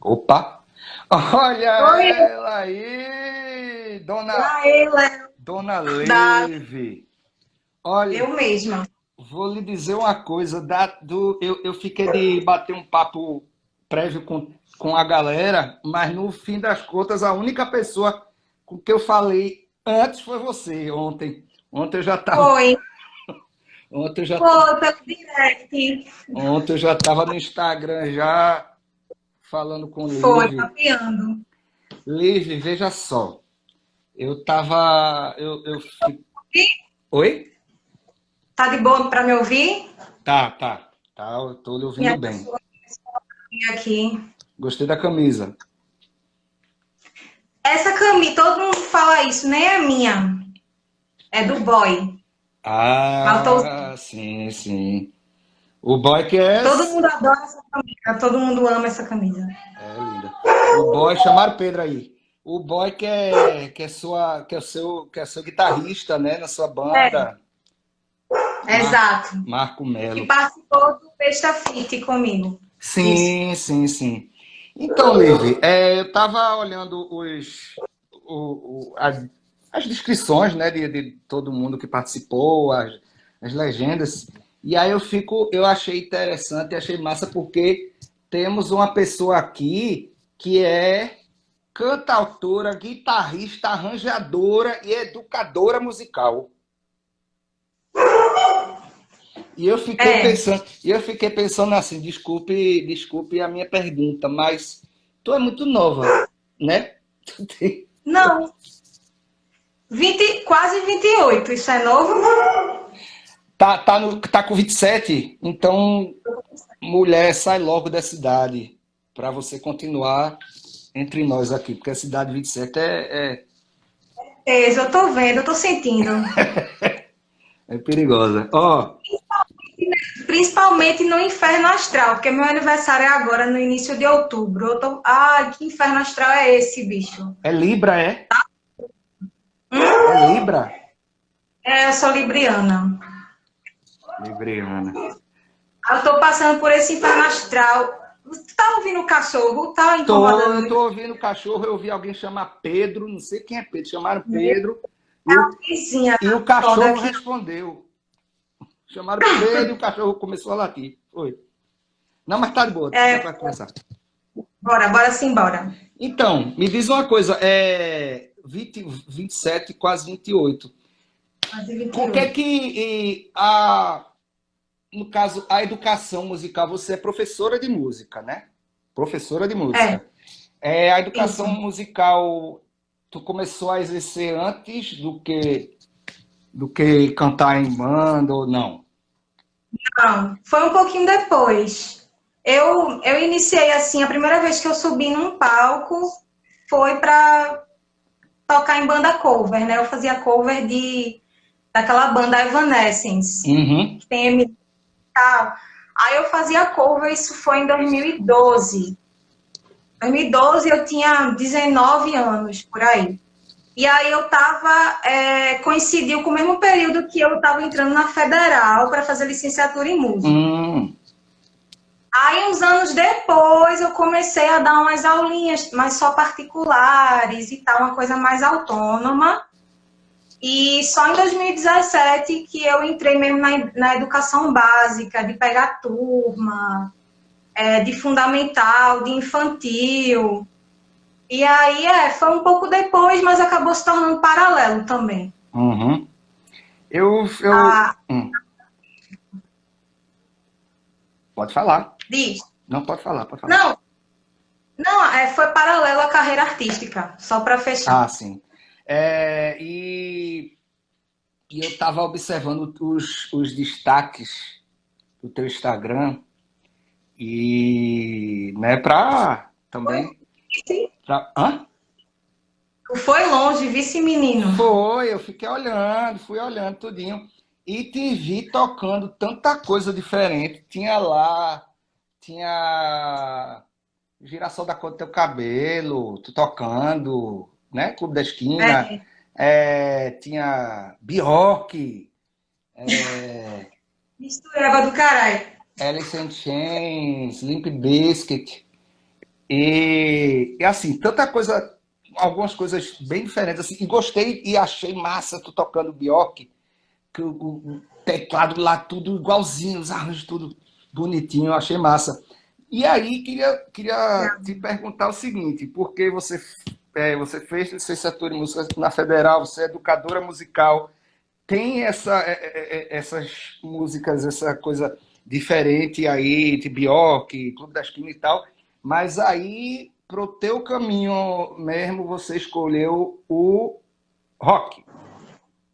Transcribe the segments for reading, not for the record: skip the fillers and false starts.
Opa! Olha Oi, ela aí, dona, Laila, dona da... Leve. Olha, eu mesma. vou lhe dizer uma coisa. Eu fiquei de bater um papo prévio com a galera, mas no fim das contas, a única pessoa com que eu falei antes foi você, ontem. Ontem eu já estava Foi, ontem eu já, foi pelo direct. ontem eu já estava no Instagram já falando com Foi, Live. papeando. Live, veja só. Eu tava. E Oi? tá de boa para me ouvir? Tá, eu tô lhe ouvindo Minha bem. pessoa aqui. Gostei da camisa. Essa camisa, todo mundo fala isso, nem é minha, é do boy. Mas eu tô usando. Ah, sim, sim. O boy que é. Todo mundo adora essa camisa, todo mundo ama essa camisa. É linda. O boy, chamaram Pedro aí. O boy que é seu guitarrista, né, na sua É, banda, exato. Marco Que Melo. participou do Besta Fit comigo. Isso. Sim, sim, sim. Então, Liv, eu estava olhando as descrições, né, de todo mundo que participou, as legendas, e aí eu achei interessante, achei massa, porque temos uma pessoa aqui que é cantautora, guitarrista, arranjadora e educadora musical. É. E eu fiquei pensando assim, desculpe a minha pergunta, mas tu é muito nova, né? Não, 20, quase 28. Isso é novo? Tá com 27, então mulher, sai logo da cidade para você continuar entre nós aqui, porque a cidade 27 Eu tô vendo, eu tô sentindo. é perigosa. Ó, Principalmente no inferno astral, porque meu aniversário é agora, no início de outubro. Eu tô... Ai, que inferno astral é esse, bicho? é Libra, é? Hum? É Libra? É, eu sou libriana. Libriana. Eu tô passando por esse inferno astral. Tu tá ouvindo o cachorro? Tá incomodando Eu muito? tô ouvindo o cachorro, eu ouvi alguém chamar Pedro, não sei quem é Pedro, chamaram Meu, Pedro, é e o, a vizinha e o foda cachorro aqui. respondeu. Chamaram Pedro e o cachorro começou a latir. Foi. Não, mas tá de boa, dá É, pra conversar. bora sim, bora. Então, me diz uma coisa, 20, 27, quase 28. Quase vinte e Por que oito. que, no caso, a educação musical, você é professora de música, né? Professora de É, música. A educação isso. musical, tu começou a exercer antes do que cantar em banda ou não? Não, foi um pouquinho depois. Eu iniciei assim, a primeira vez que eu subi num palco foi para tocar em banda cover, né? Eu fazia cover daquela banda Evanescence, Uhum. que tem Eminem e tal. Aí eu fazia cover, isso foi em 2012. 2012 eu tinha 19 anos, por aí. E aí eu tava, coincidiu com o mesmo período que eu estava entrando na Federal para fazer licenciatura em música. Hum. Aí, uns anos depois, eu comecei a dar umas aulinhas, mas só particulares e tal, uma coisa mais autônoma. E só em 2017 que eu entrei mesmo na educação básica, de pegar turma, de fundamental, de infantil. E aí, foi um pouco depois, mas acabou se tornando paralelo também. Uhum. Eu, eu, Ah, hum, pode falar. diz. Não, pode falar, pode falar. Não, não, foi paralelo à carreira artística, só para Ah, fechar. sim. E eu estava observando os destaques do teu Instagram e, né, pra também, hã? Foi longe, vice menino. Eu fiquei olhando, fui olhando tudinho e te vi tocando tanta coisa diferente. Tinha Girassol da Cor do Teu Cabelo, tu tocando, né? Clube da Esquina, É, tinha Bjork, mistureba do caralho. Alice in Chains, Limp Bizkit. E assim, tanta coisa, algumas coisas bem diferentes, assim, e gostei e achei massa tu tocando Bjork, que o teclado lá tudo igualzinho, os arranjos tudo bonitinho, eu achei massa. E aí, queria te perguntar o seguinte, porque você fez licenciatura em música na Federal, você é educadora musical, tem essas músicas, essa coisa diferente aí, de Bjork, Clube da Esquina e tal, mas aí, pro teu caminho mesmo, você escolheu o rock.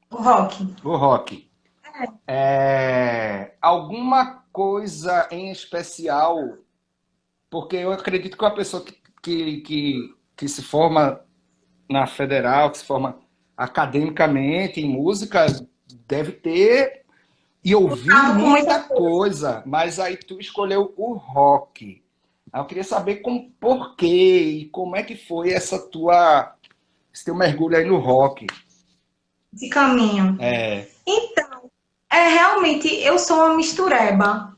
O rock. O rock. Alguma coisa em especial, porque eu acredito que uma pessoa que se forma na Federal, que se forma academicamente em música, deve ter e ouvir Tava com muita muita coisa. coisa, mas aí tu escolheu o rock. Aí eu queria saber por quê e como é que foi esse teu mergulho aí no rock. Esse caminho. É. Então, realmente, eu sou uma mistureba.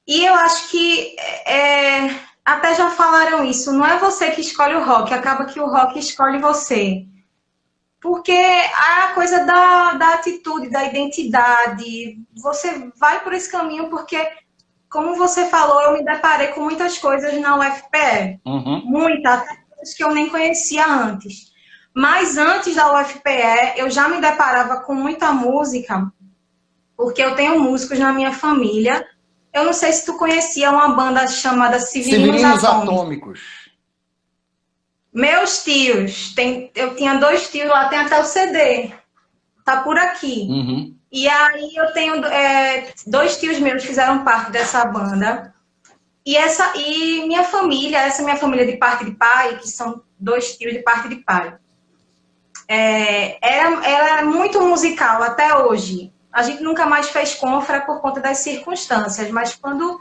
E eu acho que até já falaram isso, não é você que escolhe o rock, acaba que o rock escolhe você. Porque a coisa da atitude, da identidade, você vai por esse caminho porque, como você falou, eu me deparei com muitas coisas na UFPE. Uhum. Muitas, até coisas que eu nem conhecia antes. Mas antes da UFPE, eu já me deparava com muita música, porque eu tenho músicos na minha família. Eu não sei se tu conhecia uma banda chamada Severinos Severinos Atômicos. Atômicos. Meus tios, eu tinha dois tios lá, tem até o CD, tá por aqui. Uhum. E aí eu tenho dois tios meus que fizeram parte dessa banda. E minha família, essa minha família de parte de pai, que são dois tios de parte de pai, ela é muito musical até hoje. A gente nunca mais fez confra por conta das circunstâncias, mas quando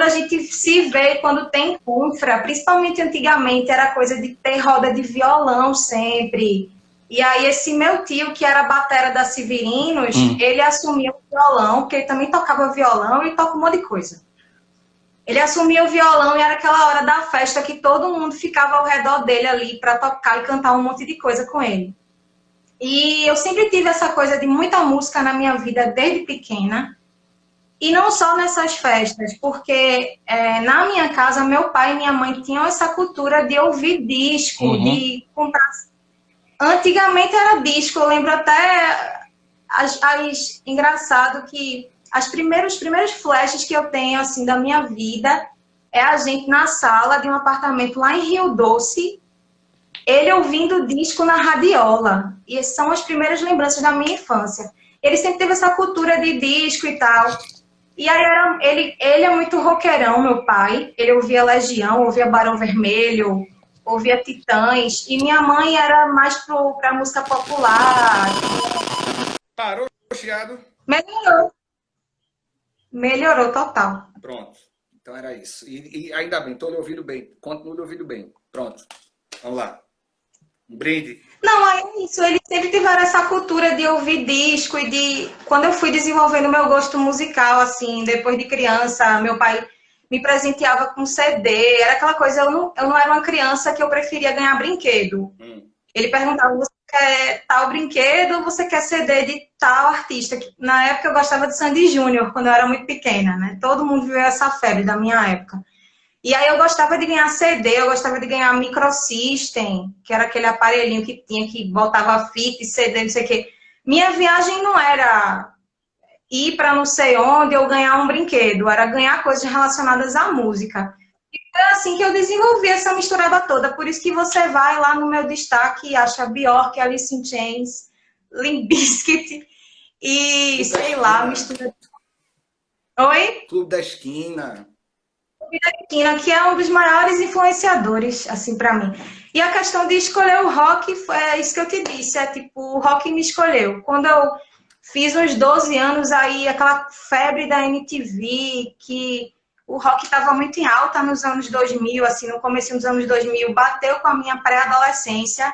a gente se vê, quando tem confra, principalmente antigamente, era coisa de ter roda de violão sempre. E aí esse meu tio, que era batera da Severinos, ele assumia o violão, porque ele também tocava violão e toca um monte de coisa. Ele assumia o violão e era aquela hora da festa que todo mundo ficava ao redor dele ali para tocar e cantar um monte de coisa com ele. E eu sempre tive essa coisa de muita música na minha vida desde pequena. E não só nessas festas, porque na minha casa, meu pai e minha mãe tinham essa cultura de ouvir disco, Uhum. de comprar. Antigamente era disco, eu lembro até engraçado que os primeiros flashes que eu tenho assim da minha vida é a gente na sala de um apartamento lá em Rio Doce, ele ouvindo disco na radiola. E essas são as primeiras lembranças da minha infância. Ele sempre teve essa cultura de disco e tal. E aí ele é muito roqueirão, meu pai. Ele ouvia Legião, ouvia Barão Vermelho, ouvia Titãs. E minha mãe era mais pra música popular. Parou, chiado? Melhorou. Melhorou total. Pronto. Então era isso. E ainda bem, estou lhe ouvindo bem. Continuo lhe ouvindo bem. Pronto. Vamos lá. Um brinde. Não, aí é isso. Eles sempre tiveram essa cultura de ouvir disco e de... Quando eu fui desenvolvendo meu gosto musical, assim, depois de criança, meu pai me presenteava com CD. Era aquela coisa, eu não era uma criança que eu preferia ganhar brinquedo. Ele perguntava, você quer tal brinquedo ou você quer CD de tal artista? Na época eu gostava de Sandy Júnior, quando eu era muito pequena, né? Todo mundo viveu essa febre da minha época. E aí eu gostava de ganhar CD, eu gostava de ganhar Microsystem, que era aquele aparelhinho que tinha, que botava fita e CD, não sei o quê. Minha viagem não era ir para não sei onde ou ganhar um brinquedo, era ganhar coisas relacionadas à música. E foi assim que eu desenvolvi essa misturada toda. Por isso que você vai lá no meu destaque e acha Bjork, Alice in Chains, Limp Bizkit e, Clube da sei lá, Esquina. mistura... Oi? Clube da Esquina. Esquina, que é um dos maiores influenciadores, assim, para mim. E a questão de escolher o rock, é isso que eu te disse, é tipo, o rock me escolheu. Quando eu fiz uns 12 anos, aí aquela febre da MTV, que o rock estava muito em alta nos anos 2000, assim, no começo dos anos 2000, bateu com a minha pré-adolescência,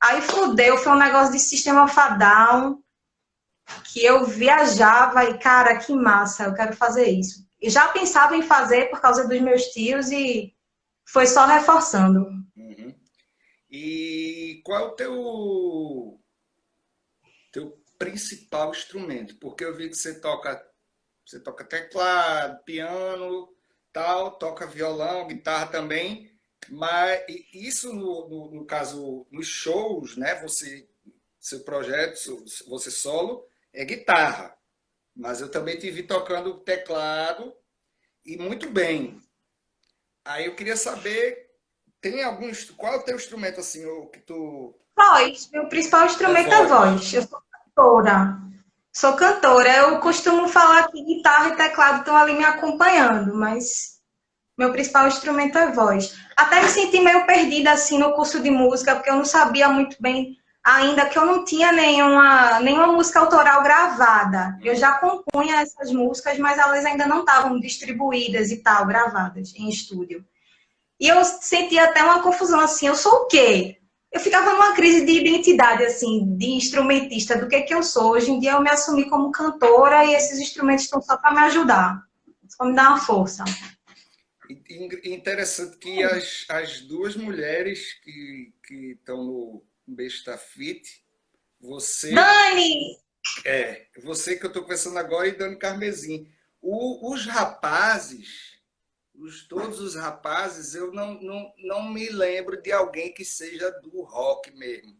aí fudeu, foi um negócio de System of a Down, que eu viajava e, cara, que massa, eu quero fazer isso. E já pensava em fazer por causa dos meus tios e foi só reforçando. Uhum. E qual é o teu principal instrumento? Porque eu vi que você toca teclado, piano, tal, toca violão, guitarra também, mas isso no caso, nos shows, né? Seu projeto, você solo, é guitarra. Mas eu também te vi tocando teclado e muito bem. Aí eu queria saber, qual é o teu instrumento assim, o que tu Voz, meu principal é instrumento é voz? voz. Eu sou cantora. Sou cantora. Eu costumo falar que guitarra e teclado estão ali me acompanhando, mas meu principal instrumento é voz. Até me senti meio perdida assim no curso de música, porque eu não sabia muito bem ainda que eu não tinha nenhuma música autoral gravada. Eu já compunha essas músicas, mas elas ainda não estavam distribuídas e tal, gravadas em estúdio. E eu sentia até uma confusão assim, eu sou o quê? Eu ficava numa crise de identidade, assim, de instrumentista, do que eu sou. Hoje em dia eu me assumi como cantora e esses instrumentos estão só para me ajudar, só me dar uma força. Interessante que as duas mulheres que estão no Besta Fit, você Dani! você que eu estou conversando agora e Dani Carmesim. Os rapazes, todos os rapazes, eu não me lembro de alguém que seja do rock mesmo.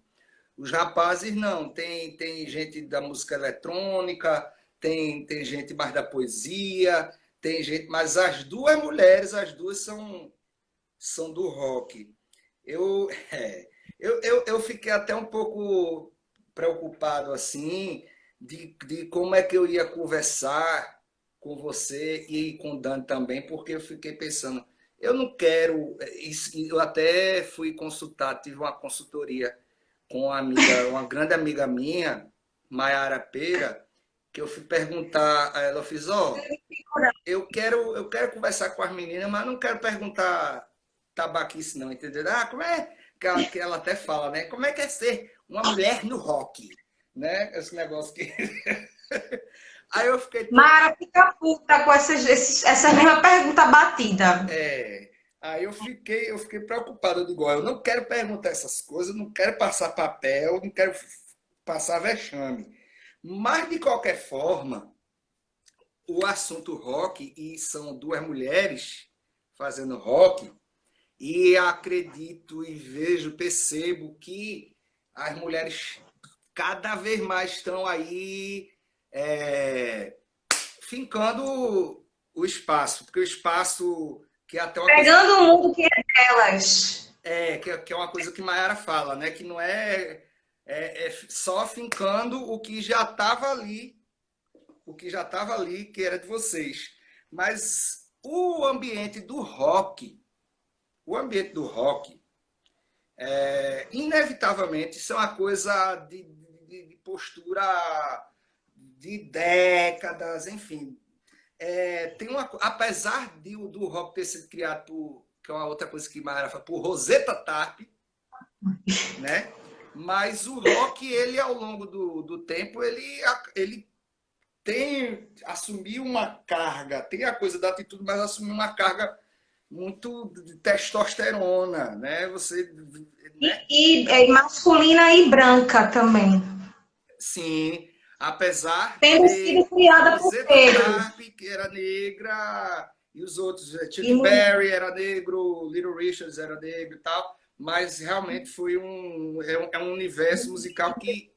Os rapazes não, tem gente da música eletrônica, tem gente mais da poesia, tem gente, mas as duas mulheres, as duas são do rock. Eu, eu fiquei até um pouco preocupado assim de como é que eu ia conversar com você e com o Dani também, porque eu fiquei pensando, eu não quero, eu até fui consultar, tive uma consultoria com uma grande amiga minha, Maiara Pera, que eu fui perguntar a ela, eu fiz, ó, eu quero conversar com as meninas, mas não quero perguntar tabaquice não, entendeu? Ah, como é que ela até fala, né? Como é que é ser uma mulher no rock? Né? Esse negócio que... Aí eu fiquei todo... Mara fica puta com essa mesma pergunta batida. Aí eu fiquei preocupado. Eu digo, ó, eu não quero perguntar essas coisas, não quero passar papel, não quero passar vexame. Mas, de qualquer forma, o assunto rock, e são duas mulheres fazendo rock, e acredito e vejo, percebo que as mulheres cada vez mais estão aí fincando o espaço, porque o espaço que é até uma coisa Pegando o mundo que é delas. que é uma coisa que Mayara fala, né? Que não é só fincando o que já estava ali, que era de vocês. Mas o ambiente do rock, inevitavelmente, isso é uma coisa de postura de décadas, enfim. Apesar do rock ter sido criado que é uma outra coisa que Mayara fala, por Rosetta Tarp, né? Mas o rock, ele ao longo do tempo, ele assumiu uma carga, tem a coisa da atitude, mas assumiu uma carga muito de testosterona, né? Você, né? E masculina e branca também. Sim, apesar de Tendo sido ter criada por Rosetta negros. Tarp, que era negra, e os outros, E Chuck Berry era negro, Little Richards era negro e tal, mas realmente foi um universo musical que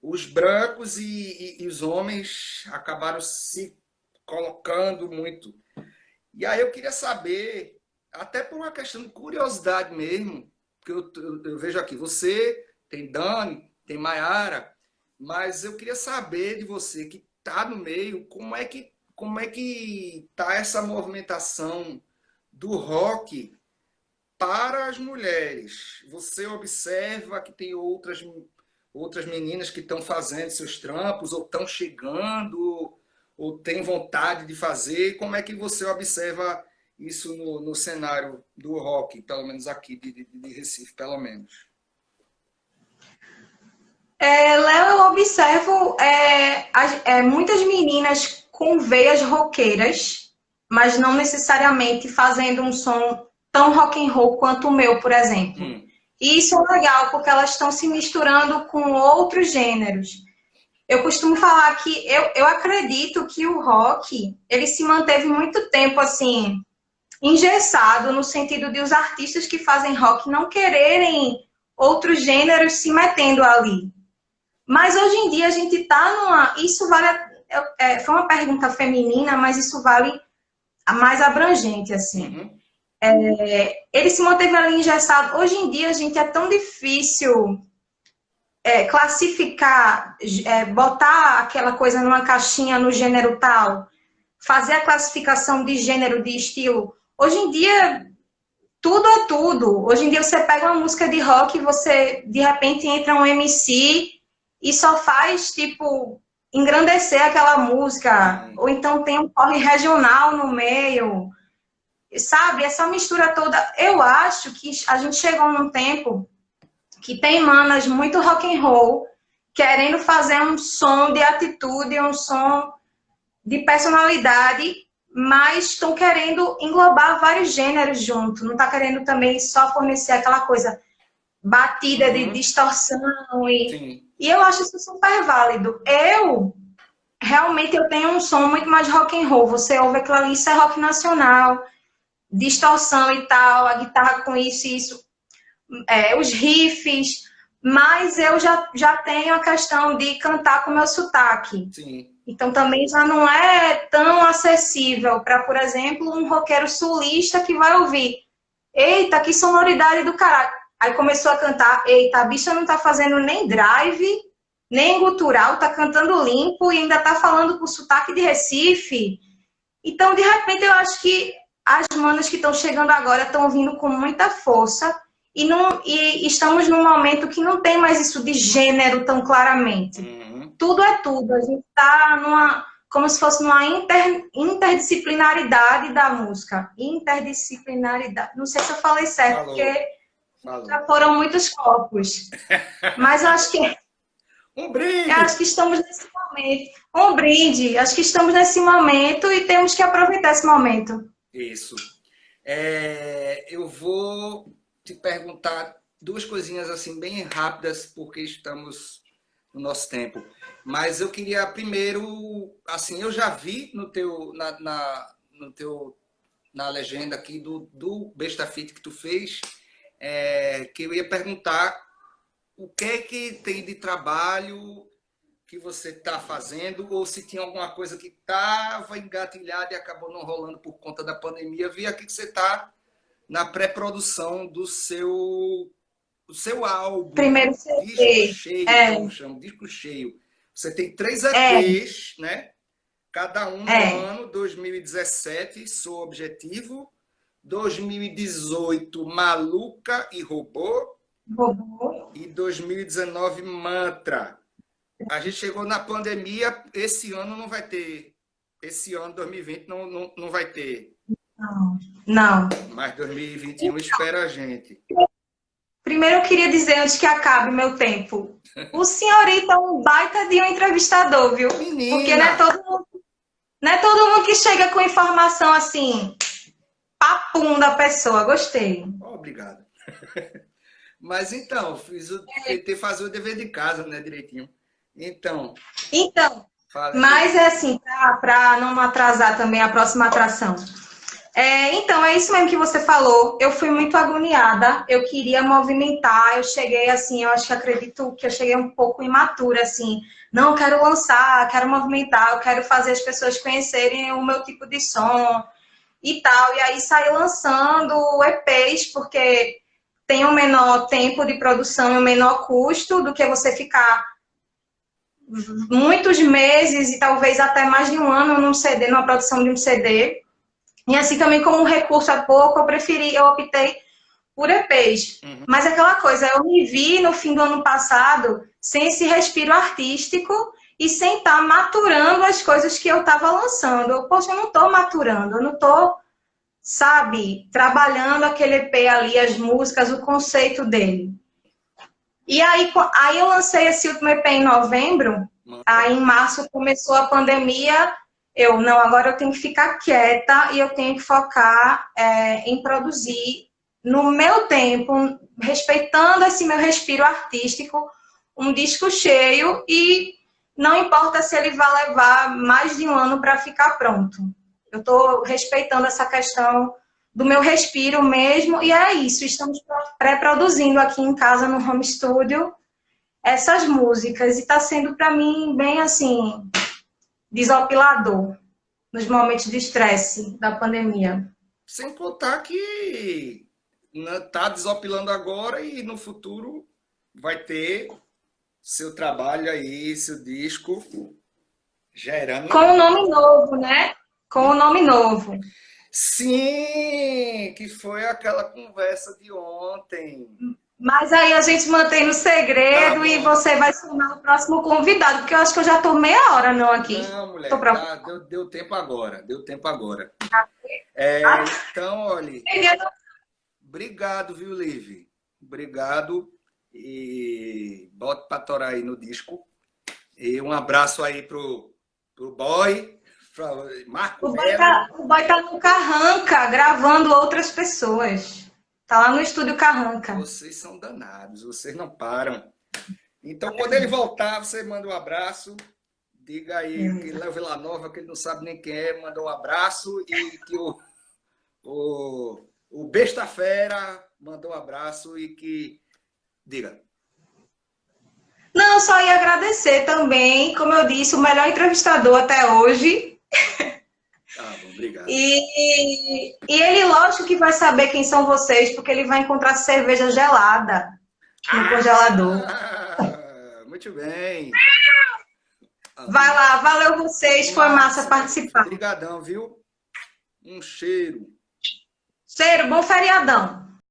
os brancos e os homens acabaram se colocando muito. E aí eu queria saber, até por uma questão de curiosidade mesmo, porque eu vejo aqui, você tem Dani, tem Maiara, mas eu queria saber de você que está no meio, como é que tá essa movimentação do rock para as mulheres. Você observa que tem outras meninas que estão fazendo seus trampos, ou estão chegando, ou têm vontade de fazer. Como é que você observa isso no cenário do rock, pelo menos aqui de Recife, pelo menos? Léo, eu observo muitas meninas com veias roqueiras, mas não necessariamente fazendo um som tão rock and roll quanto o meu, por exemplo. Hum. E isso é legal, porque elas estão se misturando com outros gêneros. Eu costumo falar que eu acredito que o rock, ele se manteve muito tempo, assim, engessado, no sentido de os artistas que fazem rock não quererem outros gêneros se metendo ali. Mas hoje em dia a gente está numa... Isso vale... foi uma pergunta feminina, mas isso vale a mais abrangente, assim. Uhum. Ele se manteve ali engessado. Hoje em dia, gente, é tão difícil classificar, botar aquela coisa numa caixinha no gênero tal, fazer a classificação de gênero, de estilo. Hoje em dia, tudo é tudo. Hoje em dia, você pega uma música de rock e você, de repente, entra um MC e só faz, tipo, engrandecer aquela música. Ou então tem um corre regional no meio. Sabe? Essa mistura toda. Eu acho que a gente chegou num tempo que tem manas muito rock and roll querendo fazer um som de atitude, um som de personalidade, mas estão querendo englobar vários gêneros junto. Não está querendo também só fornecer aquela coisa batida de distorção. E eu acho isso super válido. Realmente, eu tenho um som muito mais rock and roll. Você ouve aquilo ali, isso é rock nacional, distorção e tal, a guitarra com isso e isso, os riffs, mas eu já tenho a questão de cantar com o meu sotaque. Sim. Então também já não é tão acessível para, por exemplo, um roqueiro sulista que vai ouvir. Eita, que sonoridade do caralho. Aí começou a cantar, eita, a bicha não tá fazendo nem drive, nem gutural, tá cantando limpo e ainda tá falando com sotaque de Recife. Então, de repente, eu acho que as manas que estão chegando agora estão vindo com muita força e estamos num momento que não tem mais isso de gênero tão claramente. Tudo é tudo. A gente está como se fosse numa interdisciplinaridade da música. Interdisciplinaridade. Não sei se eu falei certo, porque já foram muitos copos. Mas eu acho que... Um brinde! Eu acho que estamos nesse momento. Um brinde. Acho que estamos nesse momento e temos que aproveitar esse momento. Isso. Eu vou te perguntar duas coisinhas assim bem rápidas, porque estamos no nosso tempo. Mas eu queria primeiro, assim, eu já vi na legenda aqui do Besta Fit que tu fez, que eu ia perguntar o que é que tem de trabalho que você está fazendo, ou se tinha alguma coisa que estava engatilhada e acabou não rolando por conta da pandemia. Vi aqui que você está na pré-produção do seu álbum. Primeiro CD. Disco cheio, como chama, disco cheio. Você tem 3 EPs, né? Cada um no ano, 2017, Sou Objetivo, 2018, Maluca e Robô, e 2019, Mantra. A gente chegou na pandemia, esse ano não vai ter. Esse ano, 2020, não vai ter. Não. Mas 2021 espera a gente. Primeiro eu queria dizer, antes que acabe meu tempo, o senhorito é um baita de um entrevistador, viu? Menina. Porque não é todo mundo que chega com informação assim, papum da pessoa. Gostei. Obrigado. Mas então, tentei fazer o dever de casa, né, direitinho. Então, mas é assim, para não atrasar também a próxima atração. Então, é isso mesmo que você falou. Eu fui muito agoniada, eu queria movimentar, eu cheguei assim, acredito que eu cheguei um pouco imatura, assim. Não, quero lançar, quero movimentar, eu quero fazer as pessoas conhecerem o meu tipo de som e tal. E aí saí lançando EPs, porque tem um menor tempo de produção e um menor custo do que você ficar muitos meses e talvez até mais de um ano num CD, numa produção de um CD. E assim também, como o recurso é pouco, eu optei por EPs. Mas aquela coisa, eu me vi no fim do ano passado sem esse respiro artístico e sem estar maturando as coisas que eu estava lançando. Poxa, eu não estou maturando, eu não estou, sabe, trabalhando aquele EP ali, as músicas, o conceito dele. E aí eu lancei esse último EP em novembro, aí em março começou a pandemia, não, agora eu tenho que ficar quieta e eu tenho que focar em produzir no meu tempo, respeitando esse meu respiro artístico, um disco cheio e não importa se ele vai levar mais de um ano para ficar pronto. Eu estou respeitando essa questão do meu respiro mesmo e é isso, estamos pré-produzindo aqui em casa no home studio essas músicas e está sendo para mim bem assim desopilador nos momentos de estresse da pandemia. Sem contar que está desopilando agora e no futuro vai ter seu trabalho aí, seu disco gerando. Com um nome novo, né? Com um nome novo. Sim, que foi aquela conversa de ontem. Mas aí a gente mantém no segredo Tá e bom. você vai se tornar o próximo convidado, porque eu acho que eu já estou meia hora não aqui. Não, mulher, Tô tá, deu tempo agora, deu tempo agora. Então, olha, obrigado, viu, Liv? Obrigado e bote pra torar aí no disco. E um abraço aí pro boy, Marco Melo. O boy tá no Carranca, gravando outras pessoas. Tá lá no estúdio Carranca. Vocês são danados, vocês não param. Então, quando ele voltar, você manda um abraço. Diga aí que Léo Vila Nova, que ele não sabe nem quem é, manda um abraço. E que o Besta Fera mandou um abraço e que... Diga. Não, só ia agradecer também, como eu disse, o melhor entrevistador até hoje. Ah, bom, obrigado. E ele, lógico que vai saber quem são vocês, porque ele vai encontrar cerveja gelada no congelador. Muito bem. Vai lá, valeu vocês, foi massa participar. Obrigadão, viu? Um cheiro. Cheiro, bom feriadão.